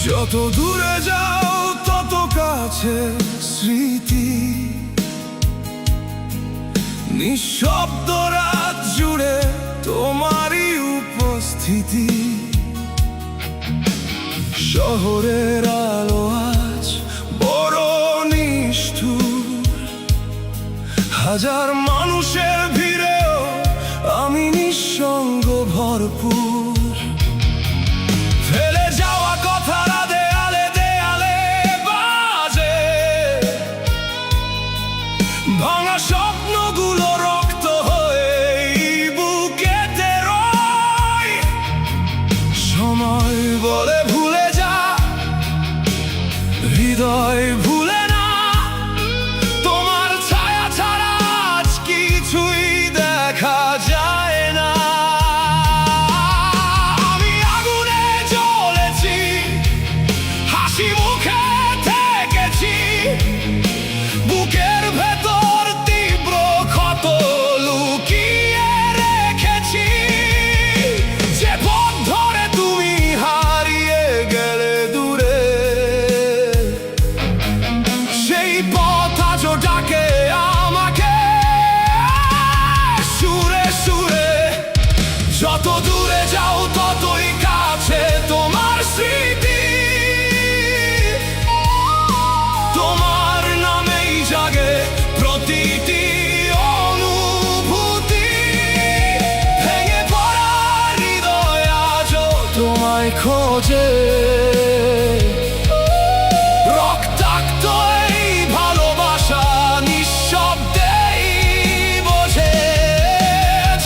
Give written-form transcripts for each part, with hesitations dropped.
যত দূরে যাও তত কাছে স্মৃতি, নিঃশব্দ রাত জুড়ে তোমারই উপস্থিতি। শহরের আলো আজ বড় নিষ্ঠুর, হাজার মানুষের ভিড়েও আমি নিঃসঙ্গ ভরপুর। ফেলে যাওয়া কথারা দেয়ালে দেয়ালে বাজে, ভাঙা স্বপ্নগুলো রক্ত হয়ে বুকেতে রয়। সময় বলে ভুলে যা, হৃদয় ভুলে না, তোমার ছায়া ছাড়া আজ কিছুই দেখা যায় না। আমি আগুনে জ্বলেছি, হাসি মুখে থেকেছি, বুকের ভেতর তীব্র ক্ষত লুকিয়ে রেখেছি। যে পথ ধরে তুমি হারিয়ে গেলে দূরে, সেই পথ আজও ডাকে আমাকে সুরে সুরে। যত দূরে যাও ততই কাছে তোমার স্মৃতি, তোমার নামেই জাগে প্রতিটি অনুভূতি। ভেঙে পড়া হৃদয় আজও তোমায় খোঁজে, রক্তাক্ত এই ভালোবাসা নিঃশব্দেই বোঝে।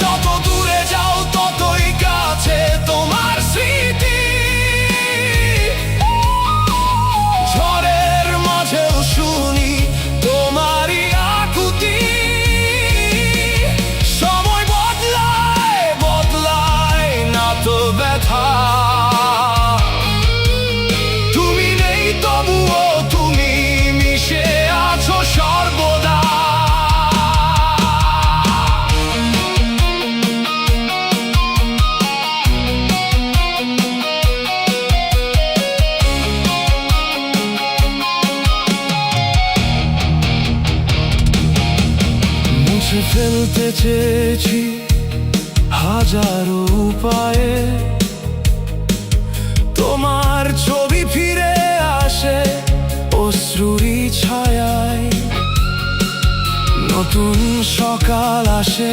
যত দূরে যাও ততই কাছে তোমার স্মৃতি, ঝড়ের মাঝেও শুনি তোমারই আকুতি। সময় বদলায় বদলায় না তো ব্যথা, তুমি নেই তবুও তুমি মিশে আছো সর্বদা। মুছে ফেলতে চেয়েছি হাজারো উপায়ে, তোমার ছবি ফিরে আসে অশ্রুরি ছায়ায়। নতুন সকাল আসে,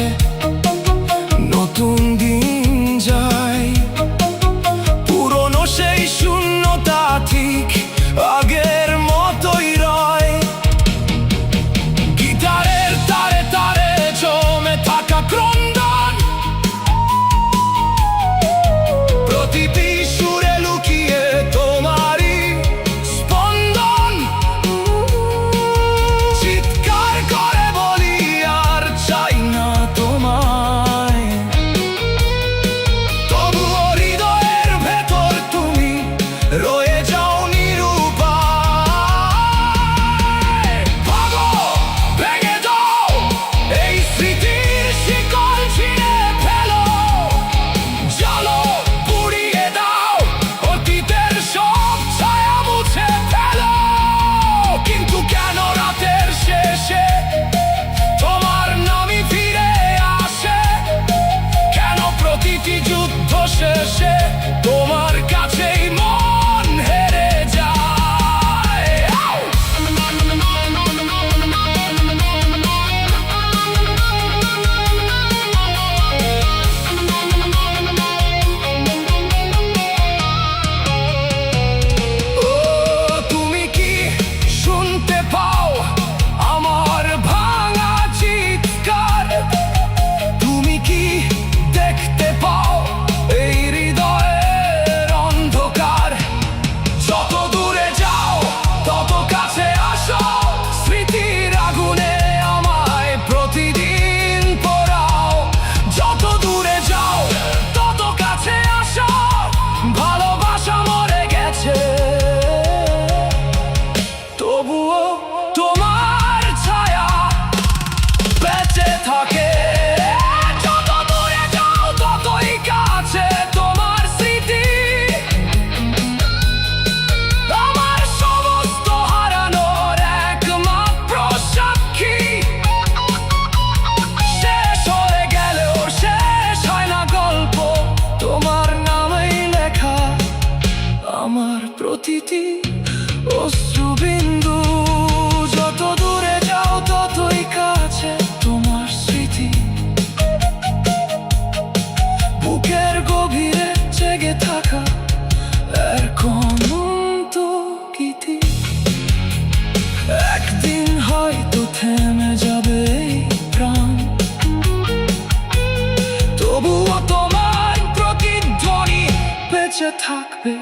নতুন দিন যায়, পুরনো সেই শূন্যতা ঠিক আগের মতোই রয়। গিটারের তারে তারে জমে থাকা ক্রন্দন, প্রতিটি সুরে লুকিয়ে তোমারই স্পন্দন। চিৎকার করে বলি আর চাই না তোমায়, প্রতিটি অশ্রুবিন্দু। যত দূরে যাও ততই কাছে তোমার স্মৃতি, বুকের গভীরে জেগে থাকা এক অনন্ত গীতি। একদিন হয়তো থেমে যাবে এই প্রাণ, তবুও তোমার প্রতিধ্বনি বেঁচে থাকবে।